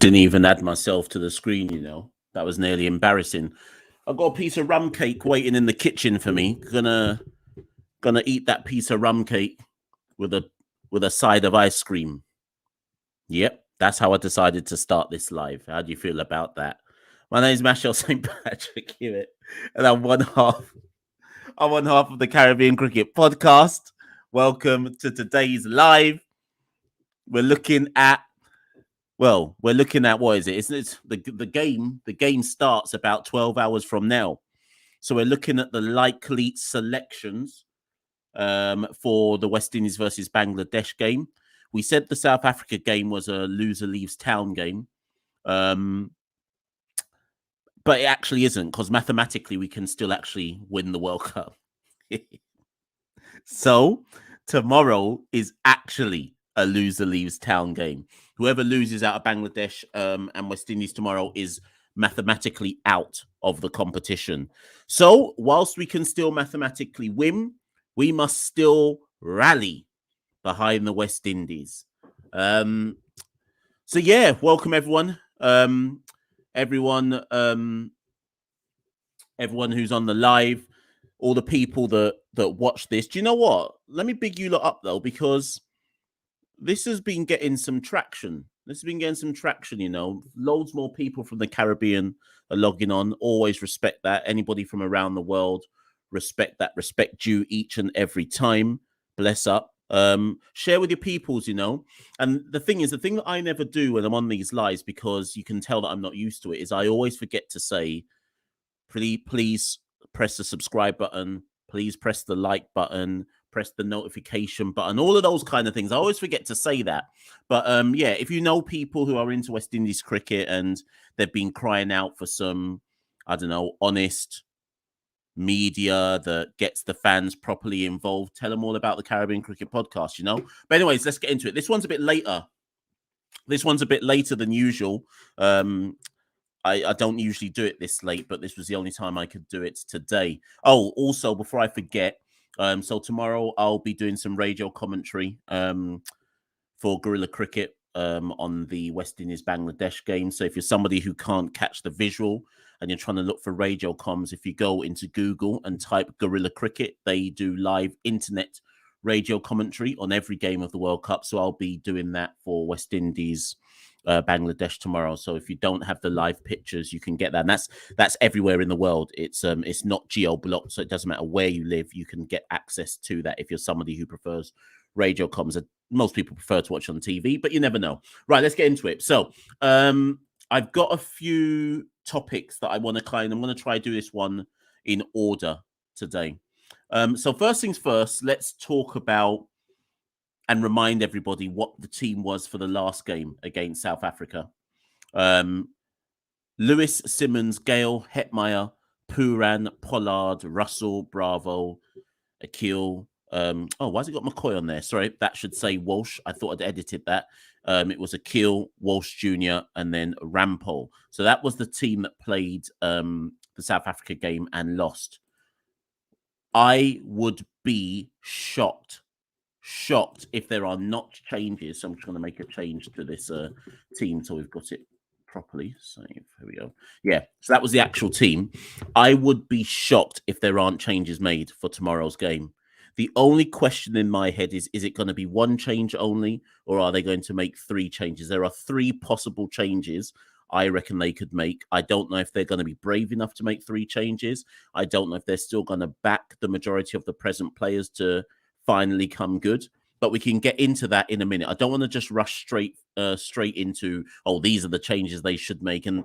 Didn't even add myself to the screen, you know. That was nearly embarrassing. I've got a piece of rum cake waiting in the kitchen for me. Gonna eat that piece of rum cake with a side of ice cream. Yep, that's how I decided to start this live. How do you feel about that? My name is Mashal St. Patrick Hewitt, and I'm one half of the Caribbean Cricket Podcast. Welcome to today's live. We're looking at what is it? It's the game. The game starts about 12 hours from now. So we're looking at the likely selections for the West Indies versus Bangladesh game. We said the South Africa game was a loser leaves town game. But it actually isn't, because mathematically we can still actually win the World Cup. So tomorrow is actually a loser leaves town game. Whoever loses out of Bangladesh and West Indies tomorrow is mathematically out of the competition. So whilst we can still mathematically win, we must still rally behind the West Indies. So yeah, welcome everyone. Everyone who's on the live, all the people that watch this. Do you know what? Let me big you lot up though, because this has been getting some traction. You know. Loads more people from the Caribbean are logging on. Always respect that. Anybody from around the world, respect that. Respect you each and every time. Bless up. Share with your peoples, you know. And the thing that I never do when I'm on these lives, because you can tell that I'm not used to it, is I always forget to say, please press the subscribe button. Please press the like button. Press the notification button, all of those kind of things. I always forget to say that. But yeah, if you know people who are into West Indies cricket and they've been crying out for some, I don't know, honest media that gets the fans properly involved, tell them all about the Caribbean Cricket Podcast, you know. But anyways, let's get into it. This one's a bit later. Than usual. I don't usually do it this late, but this was the only time I could do it today. Oh, also, before I forget, so tomorrow I'll be doing some radio commentary for Guerrilla Cricket on the West Indies Bangladesh game. So if you're somebody who can't catch the visual and you're trying to look for radio comms, if you go into Google and type Guerrilla Cricket, they do live internet radio commentary on every game of the World Cup. So I'll be doing that for West Indies Bangladesh tomorrow. So if you don't have the live pictures, you can get that. And that's everywhere in the world. It's not geo-blocked, so it doesn't matter where you live. You can get access to that if you're somebody who prefers radio comms. Most people prefer to watch on TV, but you never know. Right, let's get into it. So I've got a few topics that I want to I'm going to try to do this one in order today. So first things first, let's talk about and remind everybody what the team was for the last game against South Africa. Lewis, Simmons, Gale, Hetmeyer, Pooran, Pollard, Russell, Bravo, Akil. Why has it got McCoy on there? Sorry, that should say Walsh. I thought I'd edited that. It was Akil, Walsh Jr., and then Rampole. So that was the team that played the South Africa game and lost. I would be shocked if there are not changes. So I'm just going to make a change to this team so we've got it properly. So here we go. Yeah, so that was the actual team. I would be shocked if there aren't changes made for tomorrow's game. The only question in my head is it going to be one change only, or are they going to make three changes? There are three possible changes I reckon they could make. I don't know if they're going to be brave enough to make three changes. I don't know if they're still going to back the majority of the present players to finally come good. But we can get into that in a minute. I don't want to just rush straight into, these are the changes they should make. And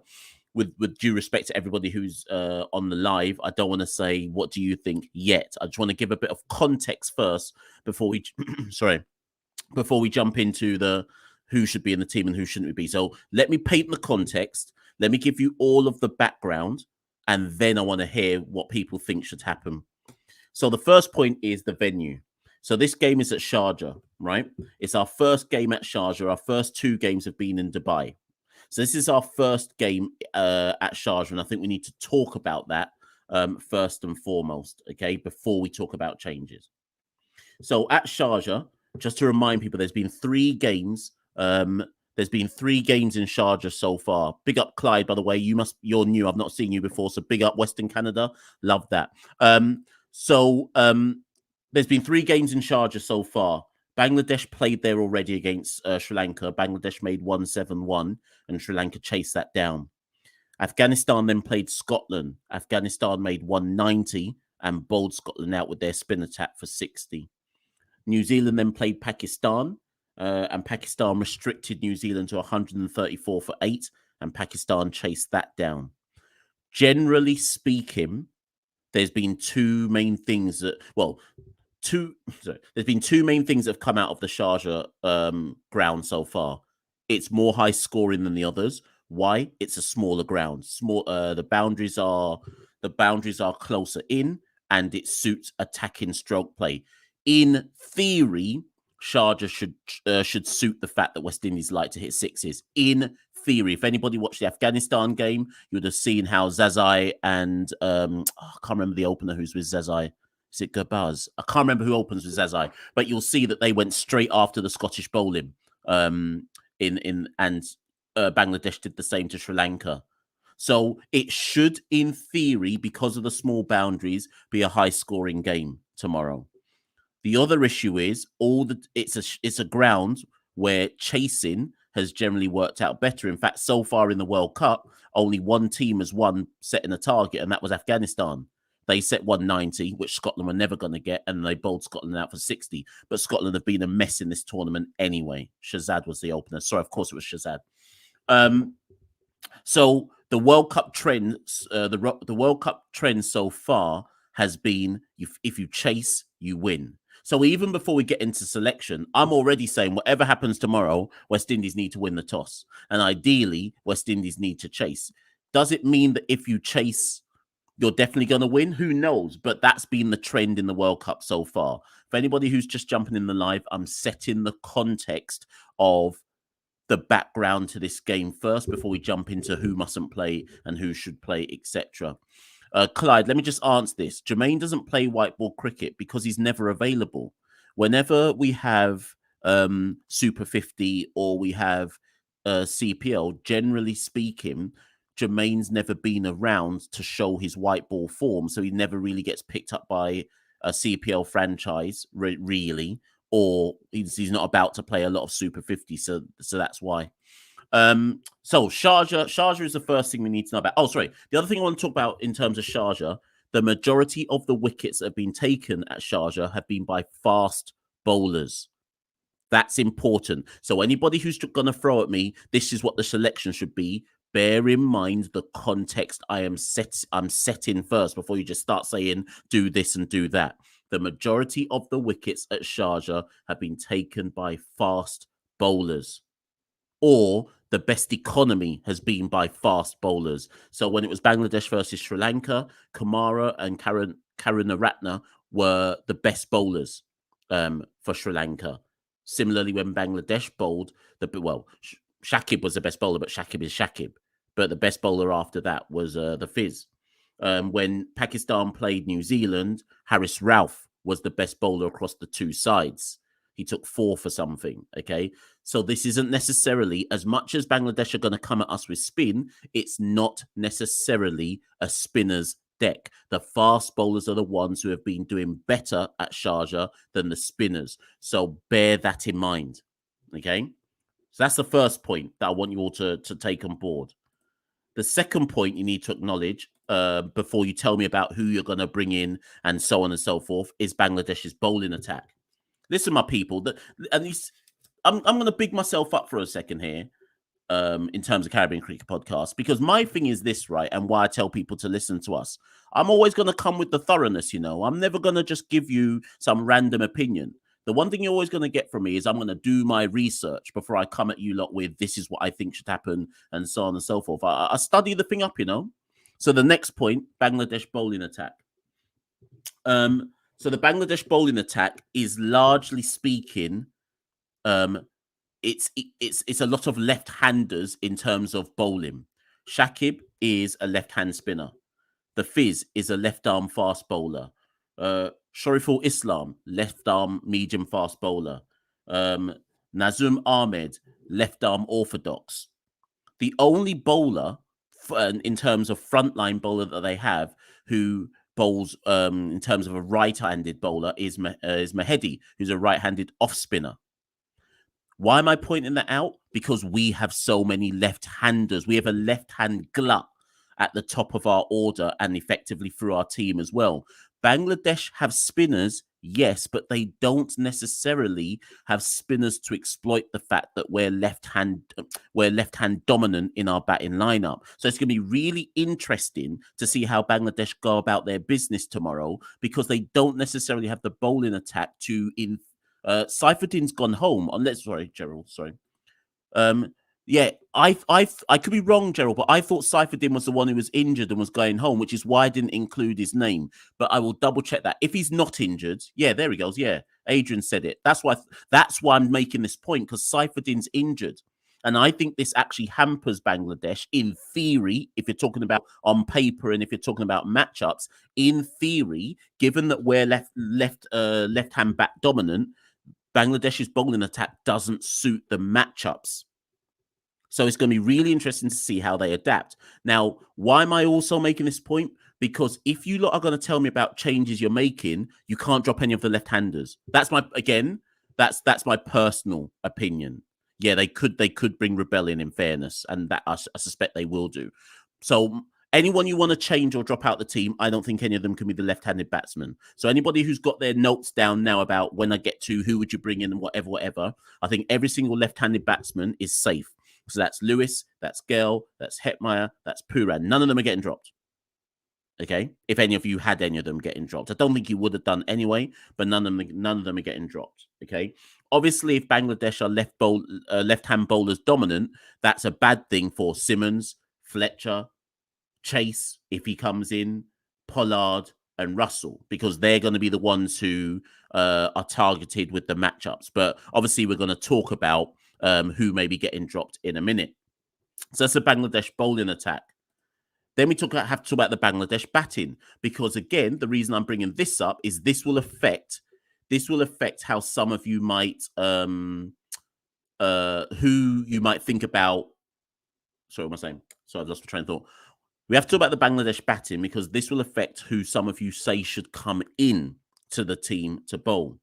with due respect to everybody who's on the live, I don't want to say, what do you think yet? I just want to give a bit of context first before we, before we jump into the who should be in the team and who shouldn't be. So let me paint the context. Let me give you all of the background, and then I want to hear what people think should happen. So the first point is the venue. So this game is at Sharjah, right? It's our first game at Sharjah. Our first two games have been in Dubai. So this is our first game at Sharjah, and I think we need to talk about that first and foremost, okay, before we talk about changes. So at Sharjah, just to remind people, there's been three games There's been 3 games in Sharjah so far. Big up Clyde, by the way. You're new. I've not seen you before, so big up Western Canada. Love that. There's been 3 games in Sharjah so far. Bangladesh played there already against Sri Lanka. Bangladesh made 1-7-1, and Sri Lanka chased that down. Afghanistan then played Scotland. Afghanistan made 190 and bowled Scotland out with their spin attack for 60. New Zealand then played Pakistan, and Pakistan restricted New Zealand to 134 for 8, and Pakistan chased that down. Generally speaking, there's been 2 main things that, there's been 2 main things that have come out of the Sharjah ground so far. It's more high scoring than the others. Why? It's a smaller ground. The boundaries are closer in, and it suits attacking stroke play. In theory, Sharjah should suit the fact that West Indies like to hit sixes. In theory, if anybody watched the Afghanistan game, you would have seen how Zazai and I can't remember the opener who's with Zazai. Is it Gurbaz? I can't remember who opens with Zazai, but you'll see that they went straight after the Scottish bowling. Bangladesh did the same to Sri Lanka. So it should, in theory, because of the small boundaries, be a high-scoring game tomorrow. The other issue is it's a ground where chasing has generally worked out better. In fact, so far in the World Cup, only one team has won setting a target, and that was Afghanistan. They set 190, which Scotland were never going to get, and they bowled Scotland out for 60. But Scotland have been a mess in this tournament anyway. Shazad was the opener. Sorry, of course it was Shazad. So the World Cup trends, the World Cup trend so far has been if you chase, you win. So even before we get into selection, I'm already saying whatever happens tomorrow, West Indies need to win the toss. And ideally, West Indies need to chase. Does it mean that if you chase, you're definitely going to win? Who knows? But that's been the trend in the World Cup so far. For anybody who's just jumping in the live, I'm setting the context of the background to this game first before we jump into who mustn't play and who should play, etc. Clyde, let me just answer this. Jermaine doesn't play white ball cricket because he's never available. Whenever we have Super 50 or we have CPL, generally speaking, Jermaine's never been around to show his white ball form, so he never really gets picked up by a CPL franchise, really, or he's not about to play a lot of Super 50, so that's why. So Sharjah is the first thing we need to know about. Oh, sorry. The other thing I want to talk about in terms of Sharjah, the majority of the wickets that have been taken at Sharjah have been by fast bowlers. That's important. So anybody who's going to throw at me, this is what the selection should be. Bear in mind the context I'm setting first before you just start saying do this and do that. The majority of the wickets at Sharjah have been taken by fast bowlers, or the best economy has been by fast bowlers. So when it was Bangladesh versus Sri Lanka, Kumara and Karunaratne were the best bowlers for Sri Lanka. Similarly, when Bangladesh bowled, Shakib was the best bowler, but Shakib is Shakib. But the best bowler after that was the Fizz. When Pakistan played New Zealand, Haris Rauf was the best bowler across the 2 sides. He took 4 for something, okay? So this isn't necessarily, as much as Bangladesh are going to come at us with spin, it's not necessarily a spinner's deck. The fast bowlers are the ones who have been doing better at Sharjah than the spinners. So bear that in mind, okay? So that's the first point that I want you all to take on board. The second point you need to acknowledge before you tell me about who you're going to bring in and so on and so forth is Bangladesh's bowling attack. Listen, my people, I'm going to big myself up for a second here in terms of Caribbean Cricket Podcast, because my thing is this, right, and why I tell people to listen to us. I'm always going to come with the thoroughness, you know. I'm never going to just give you some random opinion. The one thing you're always going to get from me is I'm going to do my research before I come at you lot with this is what I think should happen and so on and so forth. I study the thing up, you know. So the next point, Bangladesh bowling attack. So the Bangladesh bowling attack is largely speaking, it's a lot of left-handers in terms of bowling. Shakib is a left-hand spinner. The Fizz is a left-arm fast bowler. Shariful Islam, left-arm medium fast bowler. Nazum Ahmed, left arm orthodox. The only bowler in terms of frontline bowler that they have who bowls in terms of a right-handed bowler is Mahedi, who's a right-handed off spinner. Why am I pointing that out? Because we have so many left-handers. We have a left-hand glut at the top of our order and effectively through our team as well. Bangladesh have spinners, yes, but they don't necessarily have spinners to exploit the fact that we're left-hand dominant in our batting lineup. So it's going to be really interesting to see how Bangladesh go about their business tomorrow, because they don't necessarily have the bowling attack to Saifuddin's gone home. Sorry, Gerald. Sorry. Yeah, I could be wrong, Gerald, but I thought Saifuddin was the one who was injured and was going home, which is why I didn't include his name. But I will double check that. If he's not injured, yeah, there he goes. Yeah, Adrian said it. That's why I'm making this point, because Saifuddin's injured. And I think this actually hampers Bangladesh in theory, if you're talking about on paper and if you're talking about matchups. In theory, given that we're left-hand bat dominant, Bangladesh's bowling attack doesn't suit the matchups. So it's going to be really interesting to see how they adapt. Now, why am I also making this point? Because if you lot are going to tell me about changes you're making, you can't drop any of the left-handers. That's my personal opinion. Yeah, they could bring rebellion, in fairness, and that I suspect they will do. So anyone you want to change or drop out the team, I don't think any of them can be the left-handed batsman. So anybody who's got their notes down now about when I get to who would you bring in and whatever, I think every single left-handed batsman is safe. So that's Lewis, that's Gale, that's Hetmeyer, that's Puran. None of them are getting dropped. Okay, if any of you had any of them getting dropped, I don't think you would have done anyway, but none of them are getting dropped. Okay, obviously, if Bangladesh are left-hand bowlers dominant, that's a bad thing for Simmons, Fletcher, Chase, if he comes in, Pollard and Russell, because they're going to be the ones who are targeted with the matchups. But obviously, we're going to talk about who may be getting dropped in a minute. So that's the Bangladesh bowling attack. Then we have to talk about the Bangladesh batting, because again, the reason I'm bringing this up is this will affect how some of you might who you might think about. Sorry, what am I saying? So I've lost my train of thought. We have to talk about the Bangladesh batting, because this will affect who some of you say should come in to the team to bowl.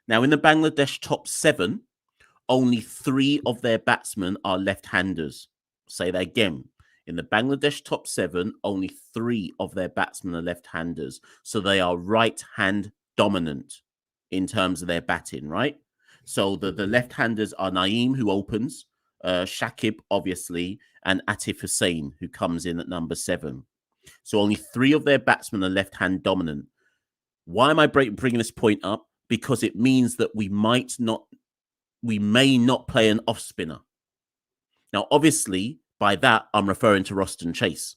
Now, in the Bangladesh top 7, only 3 of their batsmen are left-handers. Say that again. In the Bangladesh top 7, only 3 of their batsmen are left-handers. So they are right-hand dominant in terms of their batting, right? So the left-handers are Naeem, who opens, Shakib, obviously, and Atif Hussain, who comes in at number 7. So only 3 of their batsmen are left-hand dominant. Why am I bringing this point up? Because it means that we may not play an off spinner. Now, obviously, by that, I'm referring to Roston Chase.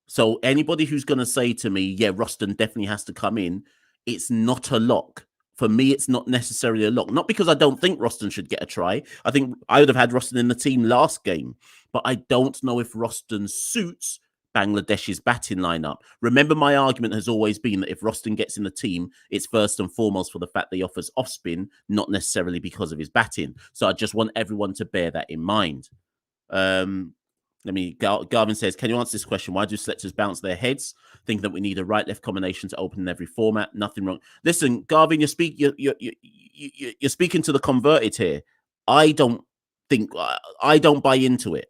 So anybody who's going to say to me, yeah, Roston definitely has to come in, it's not a lock. For me, it's not necessarily a lock. Not because I don't think Roston should get a try. I think I would have had Roston in the team last game. But I don't know if Roston suits Bangladesh's batting lineup. Remember, my argument has always been that if Roston gets in the team, it's first and foremost for the fact that he offers off spin, not necessarily because of his batting. So I just want everyone to bear that in mind. Garvin says, can you answer this question? Why do selectors bounce their heads, thinking that we need a right-left combination to open in every format? Nothing wrong. Listen, Garvin, you're speaking to the converted here. I don't buy into it.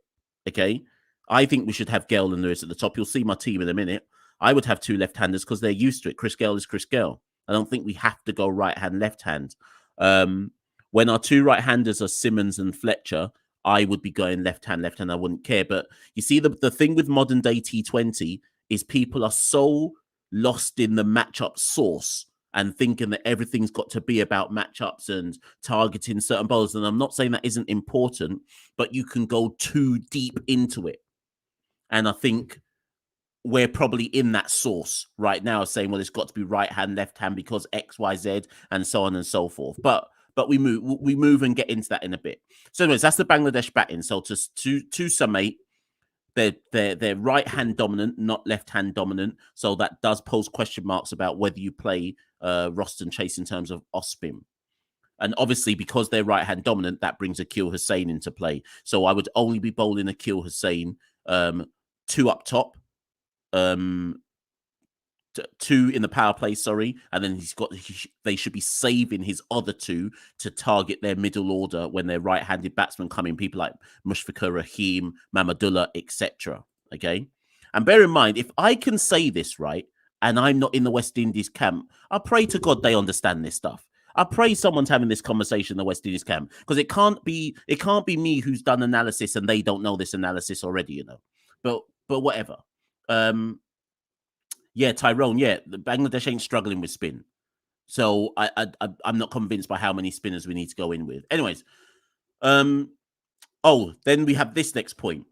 Okay, I think we should have Gale and Lewis at the top. You'll see my team in a minute. I would have 2 left-handers because they're used to it. Chris Gale is Chris Gale. I don't think we have to go right-hand, left-hand. When our 2 right-handers are Simmons and Fletcher, I would be going left-hand. I wouldn't care. But you see, the thing with modern day T20 is people are so lost in the matchup source and thinking that everything's got to be about matchups and targeting certain bowlers. And I'm not saying that isn't important, but you can go too deep into it. And I think we're probably in that source right now, saying, well, it's got to be right-hand, left-hand because X, Y, Z, and so on and so forth. But we move and get into that in a bit. So anyways, that's the Bangladesh batting. So to summate, they're right-hand dominant, not left-hand dominant. So that does pose question marks about whether you play Roston Chase in terms of off spin. And obviously, because they're right-hand dominant, that brings Akil Hussein into play. So I would only be bowling Akil Hussein 2 up top, 2 in the power play, sorry, and then they should be saving his other 2 to target their middle order when their right-handed batsmen come in, people like Mushfiqur Rahim, Mamadullah, etc. Okay, and bear in mind, if I can say this right, and I'm not in the West Indies camp, I pray to God they understand this stuff. I pray someone's having this conversation in the West Indies camp, because it can't be me who's done analysis and they don't know this analysis already, you know. But whatever. Yeah, Tyrone. Yeah, the Bangladesh ain't struggling with spin, so I'm not convinced by how many spinners we need to go in with. Anyways, then we have this next point.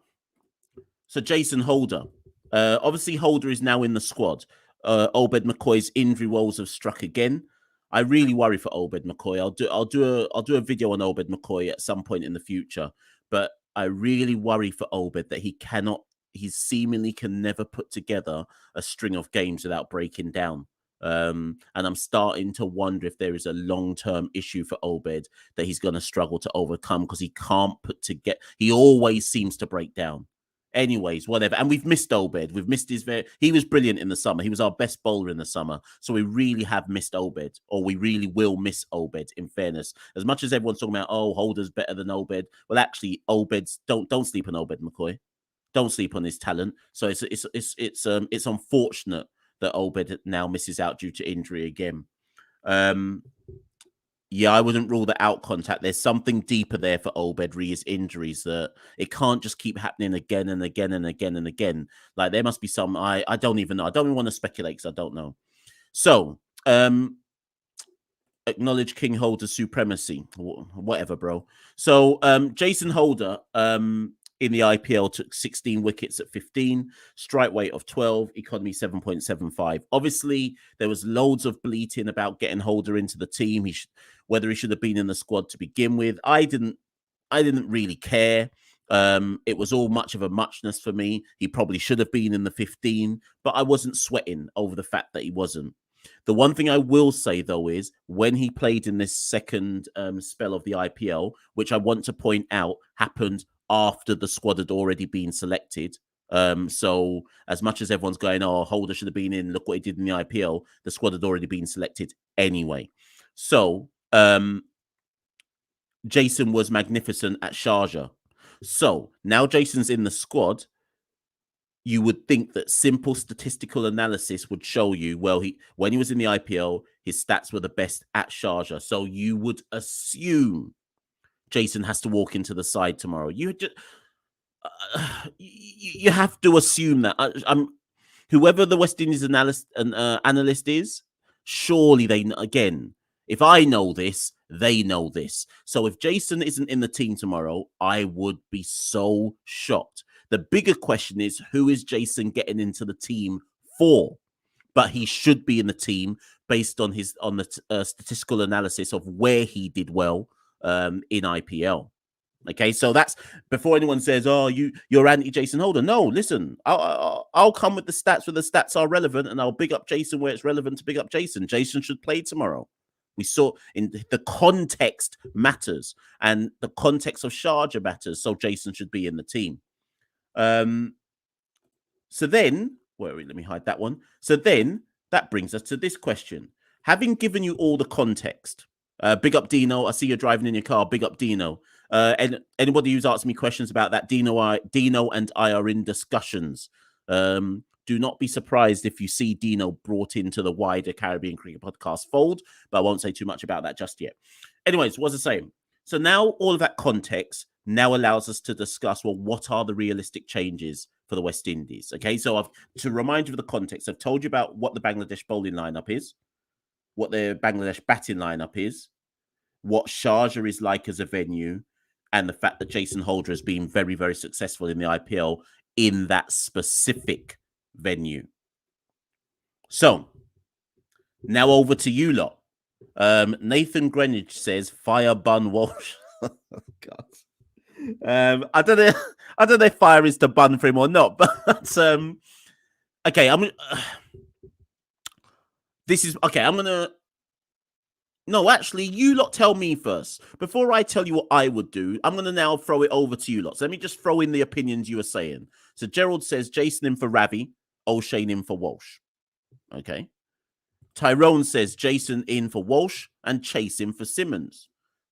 So Jason Holder, obviously Holder is now in the squad. Obed McCoy's injury woes have struck again. I really worry for Obed McCoy. I'll do a video on Obed McCoy at some point in the future, but I really worry for Obed that he seemingly can never put together a string of games without breaking down. And I'm starting to wonder if there is a long-term issue for Obed that he's going to struggle to overcome, because he can't he always seems to break down. Anyways, whatever. And we've missed Obed. We've missed he was brilliant in the summer. He was our best bowler in the summer. So we really have missed Obed, or we really will miss Obed, in fairness. As much as everyone's talking about, Holder's better than Obed. Well, actually, don't sleep on Obed McCoy. Don't sleep on his talent. So it's unfortunate that Obed now misses out due to injury again. Yeah, I wouldn't rule that out, Contact. There's something deeper there for Obed re his injuries, that it can't just keep happening again and again and again and again. Like, there must be some, I don't even know. I don't even want to speculate because I don't know. So, acknowledge King Holder's supremacy. Whatever, bro. So, Jason Holder, in the IPL took 16 wickets at 15, strike weight of 12, economy 7.75. Obviously, there was loads of bleating about getting Holder into the team. Whether he should have been in the squad to begin with. I didn't really care. It was all much of a muchness for me. He probably should have been in the 15, but I wasn't sweating over the fact that he wasn't. The one thing I will say, though, is when he played in this second spell of the IPL, which I want to point out happened after the squad had already been selected. So as much as everyone's going, Holder should have been in, look what he did in the IPL, the squad had already been selected anyway. So Jason was magnificent at Sharjah. So now Jason's in the squad. You would think that simple statistical analysis would show you, well, when he was in the IPL, his stats were the best at Sharjah. So you would assume Jason has to walk into the side tomorrow. You have to assume that. Whoever the West Indies analyst is, surely again, if I know this, they know this. So if Jason isn't in the team tomorrow, I would be so shocked. The bigger question is, who is Jason getting into the team for? But he should be in the team based on the statistical analysis of where he did well in IPL. Okay, so that's before anyone says, you're anti-Jason Holder. No, listen, I'll come with the stats where the stats are relevant, and I'll big up Jason where it's relevant to big up Jason. Jason should play tomorrow. We saw in the context matters, and the context of Sharjah matters, so Jason should be in the team. So then, let me hide that one. So then that brings us to this question. Having given you all the context, big up Dino. I see you're driving in your car. Big up Dino. And anybody who's asked me questions about that, Dino and I are in discussions. Do not be surprised if you see Dino brought into the wider Caribbean Cricket Podcast fold, but I won't say too much about that just yet. Anyways, what's the same? So now all of that context now allows us to discuss, well, what are the realistic changes for the West Indies? Okay, so to remind you of the context, I've told you about what the Bangladesh bowling lineup is, what the Bangladesh batting lineup is, what Sharjah is like as a venue, and the fact that Jason Holder has been very, very successful in the IPL in that specific venue. So now over to you lot. Nathan Greenwich says, "Fire Bun Walsh." Oh, God. I don't know if fire is the bun for him or not, but okay. This is okay. I'm gonna No, actually, you lot tell me first. Before I tell you what I would do, I'm going to now throw it over to you lots. Let me just throw in the opinions you were saying. So Gerald says Jason in for Ravi, Oshane in for Walsh. Okay. Tyrone says Jason in for Walsh and Chase in for Simmons.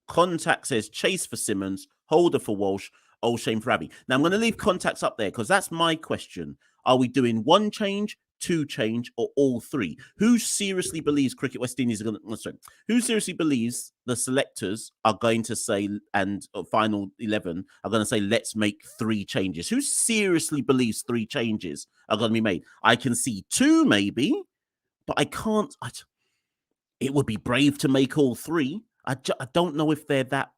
Contact says Chase for Simmons, Holder for Walsh, Oshane for Ravi. Now, I'm going to leave contacts up there because that's my question. Are we doing one change, two change, or all three? Who seriously believes Cricket West Indies are going to... Sorry, who seriously believes the selectors are going to say, and final 11 are going to say, let's make three changes? Who seriously believes three changes are going to be made? I can see two maybe, but I can't... it would be brave to make all three. I don't know if they're that...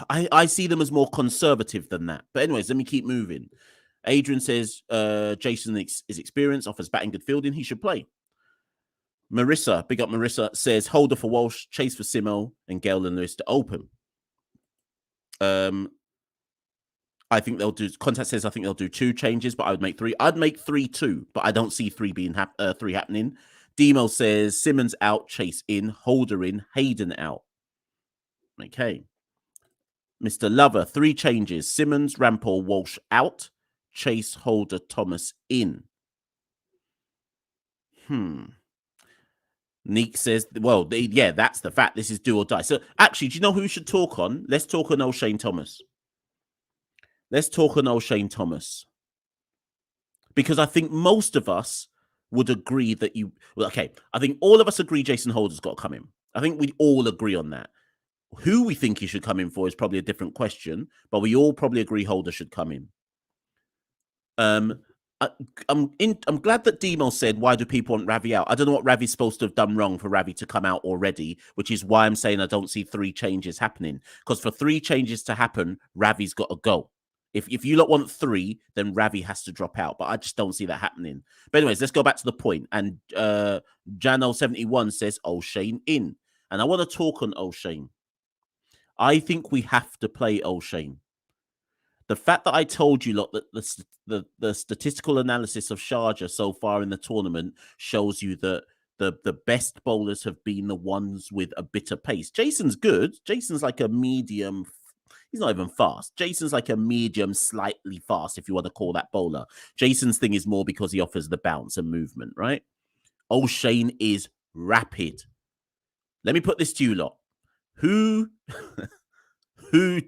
I see them as more conservative than that. But anyways, let me keep moving. Adrian says Jason is experienced, offers batting, good fielding. He should play. Marissa, big up Marissa, says Holder for Walsh, Chase for Simo, and Gale and Lewis to open. I think they'll do... Contact says I think they'll do two changes, but I would make three. I'd make 3-2, but I don't see three being three happening. Demo says Simmons out, Chase in, Holder in, Hayden out. Okay. Mr. Lover, three changes. Simmons, Rampal, Walsh out. Chase, Holder, Thomas in. Neek says, well, yeah, that's the fact. This is do or die. So actually, do you know who we should talk on? Let's talk on Oshane Thomas. Let's talk on Oshane Thomas. Because I think most of us would agree that you... Well, okay, I think all of us agree Jason Holder's got to come in. I think we all agree on that. Who we think he should come in for is probably a different question, but we all probably agree Holder should come in. I'm glad that Demo said, why do people want Ravi out? I don't know what Ravi's supposed to have done wrong for Ravi to come out already, which is why I'm saying I don't see three changes happening. Because for three changes to happen, Ravi's got to go. If you lot want three, then Ravi has to drop out. But I just don't see that happening. But anyways, let's go back to the point. And Jano71 says Oshane in. And I want to talk on Oshane. I think we have to play Oshane. The fact that I told you lot that the statistical analysis of Sharjah so far in the tournament shows you that the best bowlers have been the ones with a bit of pace. Jason's good. Jason's like a medium. He's not even fast. Jason's like a medium, slightly fast, if you want to call that bowler. Jason's thing is more because he offers the bounce and movement, right? Oshane is rapid. Let me put this to you lot. Who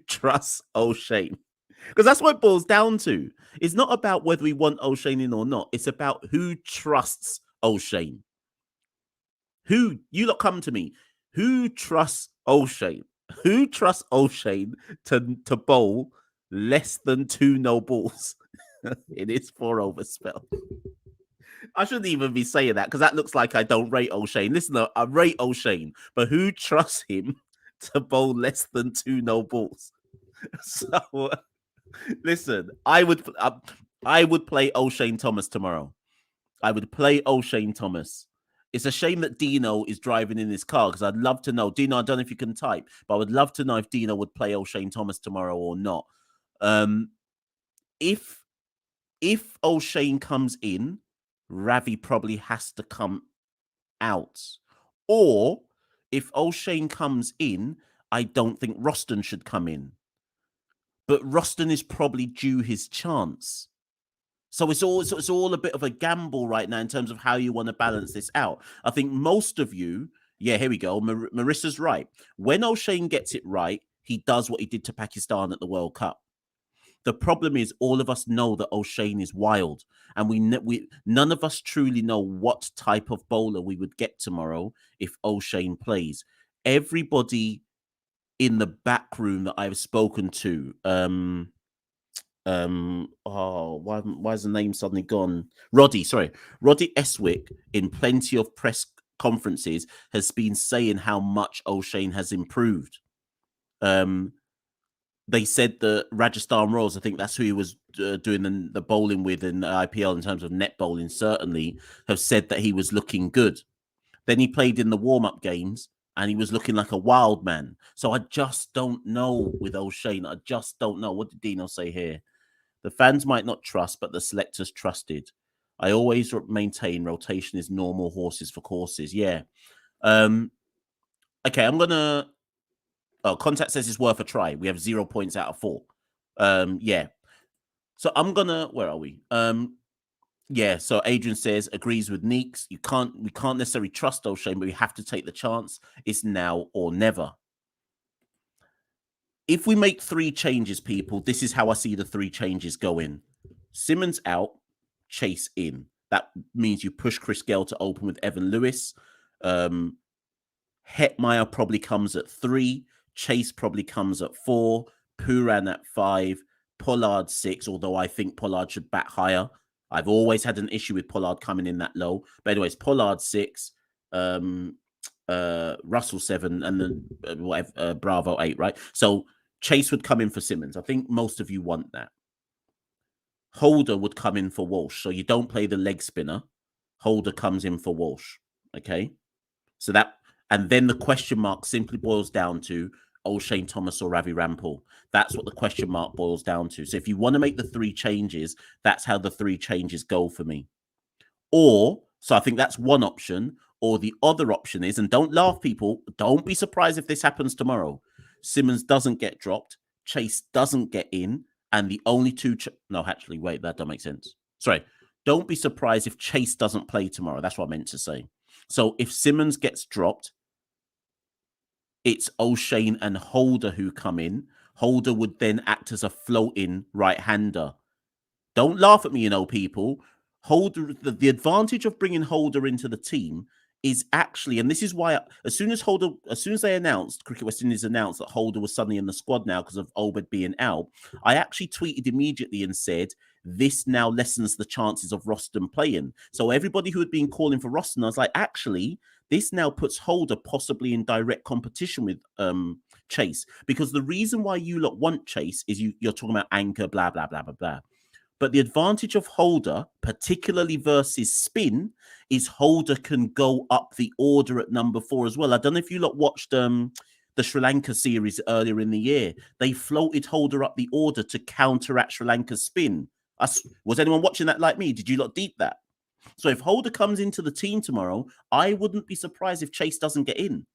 trusts Oshane? Because that's what it boils down to. It's not about whether we want Oshane in or not. It's about who trusts Oshane. You lot come to me. Who trusts Oshane? Who trusts Oshane to bowl less than 2 no balls in his 4-over spell? I shouldn't even be saying that because that looks like I don't rate Oshane. Listen, I rate Oshane, but who trusts him to bowl less than 2 no balls? So, listen, I would play Oshane Thomas tomorrow. I would play Oshane Thomas. It's a shame that Dino is driving in his car because I'd love to know. Dino, I don't know if you can type, but I would love to know if Dino would play Oshane Thomas tomorrow or not. If Oshane comes in, Ravi probably has to come out. Or if Oshane comes in, I don't think Roston should come in. But Roston is probably due his chance. So it's all a bit of a gamble right now in terms of how you want to balance this out. I think most of you, yeah, here we go. Marissa's right. When Oshane gets it right, he does what he did to Pakistan at the World Cup. The problem is all of us know that Oshane is wild, and we none of us truly know what type of bowler we would get tomorrow if Oshane plays. Everybody in the back room that I've spoken to, why is the name suddenly gone? Roddy Eswick, in plenty of press conferences, has been saying how much Oshane has improved. They said that Rajasthan Royals, I think that's who he was doing the bowling with in the IPL in terms of net bowling, certainly have said that he was looking good. Then he played in the warm-up games and he was looking like a wild man. So I just don't know with Oshane. I just don't know. What did Dino say here? The fans might not trust, but the selectors trusted. I always maintain rotation is normal horses for courses. Yeah. Okay, I'm gonna. Oh, contact says it's worth a try. We have 0 points out of 4. Yeah. So I'm gonna. Where are we? Yeah. So Adrian says agrees with Neeks. We can't necessarily trust Oshane, but we have to take the chance. It's now or never. If we make 3 changes, people, this is how I see the 3 changes going. Simmons out, Chase in. That means you push Chris Gale to open with Evan Lewis. Hetmeyer probably comes at 3. Chase probably comes at 4. Puran at 5. Pollard 6, although I think Pollard should bat higher. I've always had an issue with Pollard coming in that low. But anyways, Pollard 6, Russell 7, and then Bravo 8, right? So Chase would come in for Simmons. I think most of you want that. Holder would come in for Walsh. So you don't play the leg spinner. Holder comes in for Walsh. Okay. So that, and then the question mark simply boils down to Oshane Thomas or Ravi Rampal. That's what the question mark boils down to. So if you want to make the 3 changes, that's how the 3 changes go for me. Or, so I think that's one option. Or the other option is, and don't laugh, people, don't be surprised if this happens tomorrow. Simmons doesn't get dropped, Chase doesn't get in, and the only 2... no, actually, wait, that don't make sense. Sorry. Don't be surprised if Chase doesn't play tomorrow. That's what I meant to say. So if Simmons gets dropped, it's Oshane and Holder who come in. Holder would then act as a floating right-hander. Don't laugh at me, people. Holder, the advantage of bringing Holder into the team is actually, and this is why, as soon as they announced, Cricket West Indies announced that Holder was suddenly in the squad now because of Obed being out, I actually tweeted immediately and said, this now lessens the chances of Roston playing. So everybody who had been calling for Roston, I was like, actually, this now puts Holder possibly in direct competition with Chase. Because the reason why you lot want Chase is you're talking about anchor, blah, blah, blah, blah, blah. But the advantage of Holder, particularly versus spin, is Holder can go up the order at number 4 as well. I don't know if you lot watched the Sri Lanka series earlier in the year. They floated Holder up the order to counteract Sri Lanka's spin. Was anyone watching that like me? Did you lot deep that? So if Holder comes into the team tomorrow, I wouldn't be surprised if Chase doesn't get in.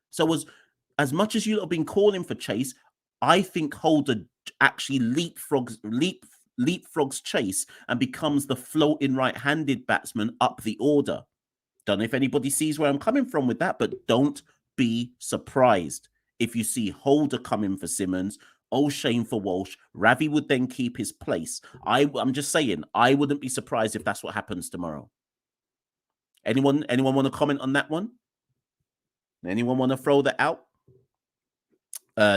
So as much as you lot have been calling for Chase, I think Holder actually leapfrogs Chase and becomes the floating right-handed batsman up the order. Don't know if anybody sees where I'm coming from with that, but don't be surprised if you see Holder coming for Simmons, Oshane for Walsh. Ravi would then keep his place. I'm just saying, I wouldn't be surprised if that's what happens tomorrow. Anyone want to comment on that one? Anyone want to throw that out?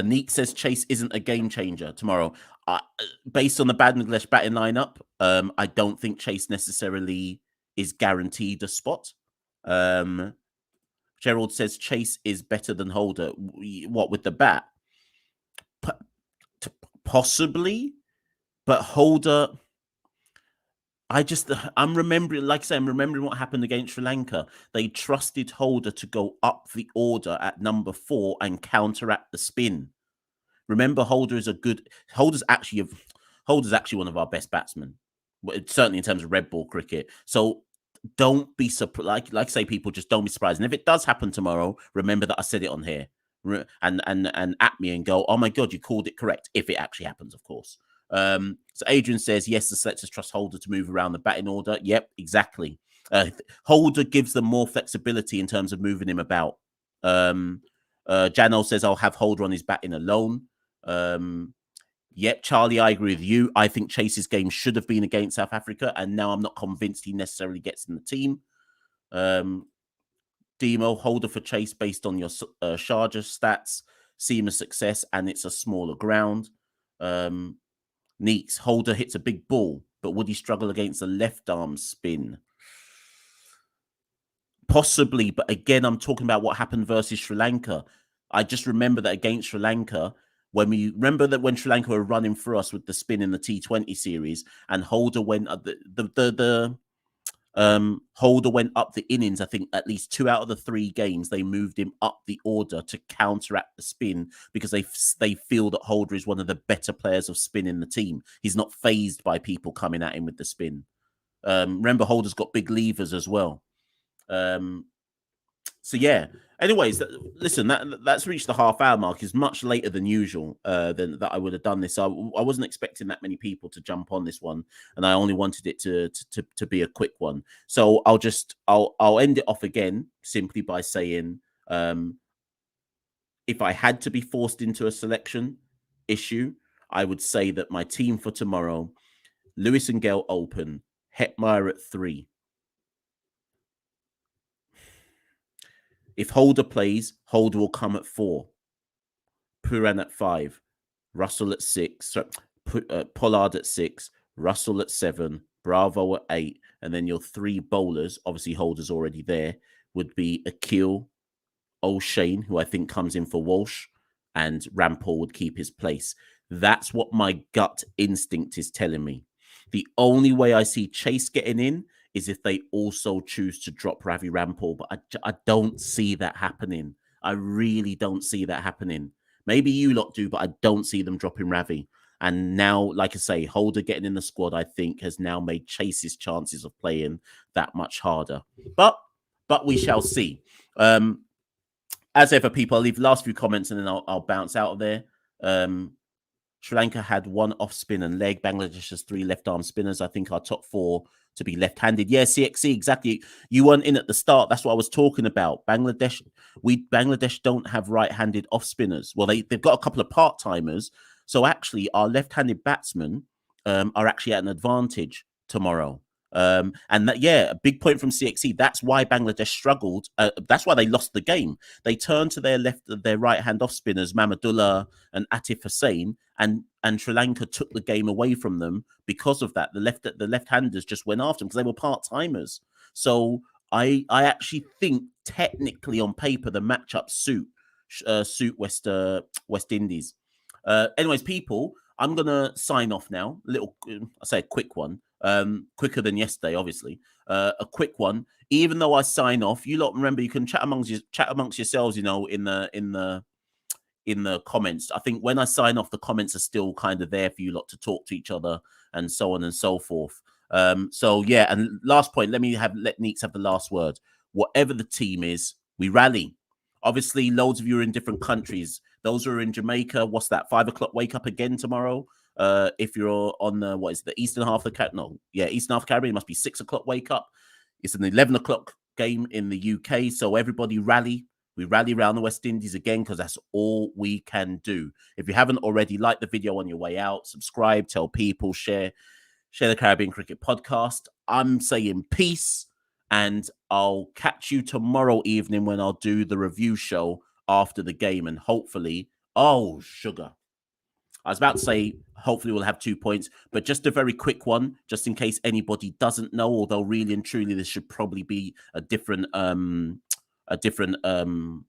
Neek says Chase isn't a game changer tomorrow. Based on the Bangladesh batting lineup, I don't think Chase necessarily is guaranteed a spot. Gerald says Chase is better than Holder. What, with the bat? Possibly, but Holder... I'm remembering, like I say, I'm remembering what happened against Sri Lanka. They trusted Holder to go up the order at number 4 and counteract the spin. Remember, Holder's actually one of our best batsmen, certainly in terms of red ball cricket. So don't be surprised. Like say, people, just don't be surprised. And if it does happen tomorrow, remember that I said it on here, and at me and go, oh my god, you called it correct. If it actually happens, of course. So Adrian says, yes, the selectors trust Holder to move around the batting order. Yep, exactly. Holder gives them more flexibility in terms of moving him about. Jano says, I'll have Holder on his batting alone. Yep, Charlie, I agree with you. I think Chase's game should have been against South Africa, and now I'm not convinced he necessarily gets in the team. Demo, Holder for Chase based on your Sharjah stats. Seam a success, and it's a smaller ground. Neeks, Holder hits a big ball, but would he struggle against a left arm spin? Possibly, but again, I'm talking about what happened versus Sri Lanka. I just remember that against Sri Lanka, when Sri Lanka were running for us with the spin in the T20 series, and Holder went Holder went up the innings. I think at least 2 out of the 3 games they moved him up the order to counteract the spin because they feel that Holder is one of the better players of spin in the team. He's not phased by people coming at him with the spin. Remember, Holder's got big levers as well. So yeah. Anyways, listen, that's reached the half-hour mark. Is much later than usual. Than that I would have done this. I wasn't expecting that many people to jump on this one, and I only wanted it to be a quick one. So I'll end it off again simply by saying, if I had to be forced into a selection issue, I would say that my team for tomorrow: Lewis and Gale open, Hetmeyer at 3. If Holder plays, Holder will come at 4. Puran at 5. Russell at 6. Pollard at 6. Russell at 7. Bravo at 8. And then your 3 bowlers, obviously Holder's already there, would be Akil, Oshane, who I think comes in for Walsh, and Rampal would keep his place. That's what my gut instinct is telling me. The only way I see Chase getting in is if they also choose to drop Ravi Rampal, but I don't see that happening. I really don't see that happening. Maybe you lot do, but I don't see them dropping Ravi. And now, like I say, Holder getting in the squad, I think, has now made Chase's chances of playing that much harder. But we shall see. As ever, people, I'll leave the last few comments and then I'll bounce out of there. Sri Lanka had 1 off spin and leg. Bangladesh has 3 left arm spinners. I think our top 4 to be left-handed. Yeah, CXC, exactly. You weren't in at the start. That's what I was talking about. Bangladesh don't have right-handed off spinners. Well, they've got a couple of part-timers. So actually, our left-handed batsmen are actually at an advantage tomorrow. And that, yeah, a big point from CXC. That's why Bangladesh struggled. That's why they lost the game. They turned to their right hand off spinners, Mamadullah and Atif Hussain, and Sri Lanka took the game away from them because of that. The left-handers just went after them because they were part-timers. So I actually think technically on paper the matchup suit West Indies. Anyways, people, I'm gonna sign off now. I say a quick one. Quicker than yesterday, obviously. A quick one. Even though I sign off, you lot remember you can chat amongst yourselves, in the comments. I think when I sign off, the comments are still kind of there for you lot to talk to each other and so on and so forth. So yeah, and last point, let Neeks have the last word. Whatever the team is, we rally. Obviously, loads of you are in different countries. Those who are in Jamaica, what's that? 5 o'clock wake up again tomorrow. If you're on the eastern half of the eastern half of the Caribbean, it must be 6 o'clock wake up. It's an 11 o'clock game in the UK. So everybody rally. We rally around the West Indies again because that's all we can do. If you haven't already, like the video on your way out, subscribe, tell people, share the Caribbean Cricket Podcast. I'm saying peace, and I'll catch you tomorrow evening when I'll do the review show after the game, and hopefully, sugar. I was about to say, hopefully we'll have 2 points, but just a very quick one, just in case anybody doesn't know, although really and truly this should probably be a different Rumshot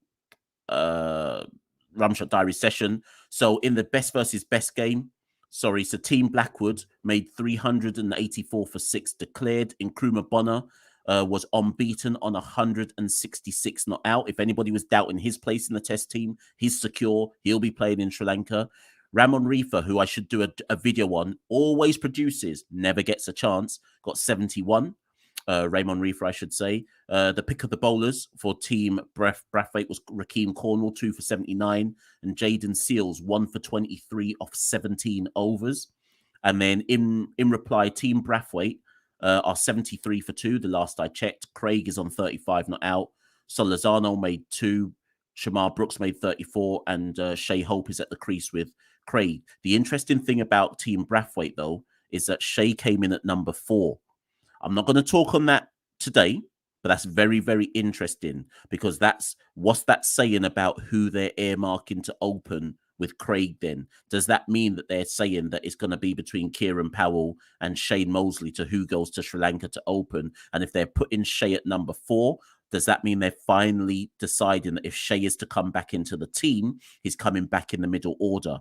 Diary session. So in the best versus best game, so Team Blackwood made 384 for 6 declared. Nkrumah Bonner was unbeaten on 166 not out. If anybody was doubting his place in the test team, he's secure. He'll be playing in Sri Lanka. Ramon Reefer, who I should do a video on, always produces, never gets a chance, got 71. Raymond Reefer, I should say. The pick of the bowlers for Team Brathwaite was Rakeem Cornwall, 2 for 79, and Jaden Seals, 1 for 23 off 17 overs. And then in reply, Team Brathwaite are 73 for 2, the last I checked. Craig is on 35 not out. Solazano made 2. Shamar Brooks made 34, and Shea Hope is at the crease with Craig. The interesting thing about Team Brathwaite, though, is that Shea came in at number 4. I'm not going to talk on that today, but that's very, very interesting because what's that saying about who they're earmarking to open with Craig then? Does that mean that they're saying that it's going to be between Kieran Powell and Shane Mosley to who goes to Sri Lanka to open? And if they're putting Shea at number 4, does that mean they're finally deciding that if Shea is to come back into the team, he's coming back in the middle order?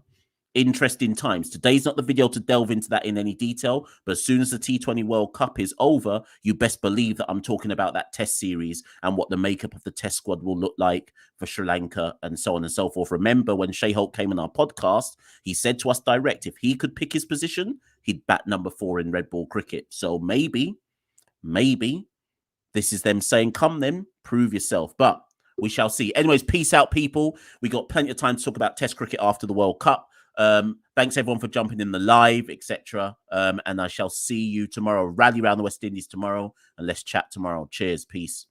Interesting times. Today's not the video to delve into that in any detail, but as soon as the T20 World Cup is over, you best believe that I'm talking about that test series and what the makeup of the test squad will look like for Sri Lanka and so on and so forth. Remember when Shea Holt came on our podcast, he said to us direct, if he could pick his position, he'd bat number 4 in red ball cricket. So maybe this is them saying, come then, prove yourself. But We shall see. Anyways, peace out, people. We got plenty of time to talk about Test cricket after the World Cup. Thanks everyone for jumping in the live, etc. And I shall see you tomorrow. Rally around the West Indies tomorrow, and let's chat tomorrow. Cheers. Peace.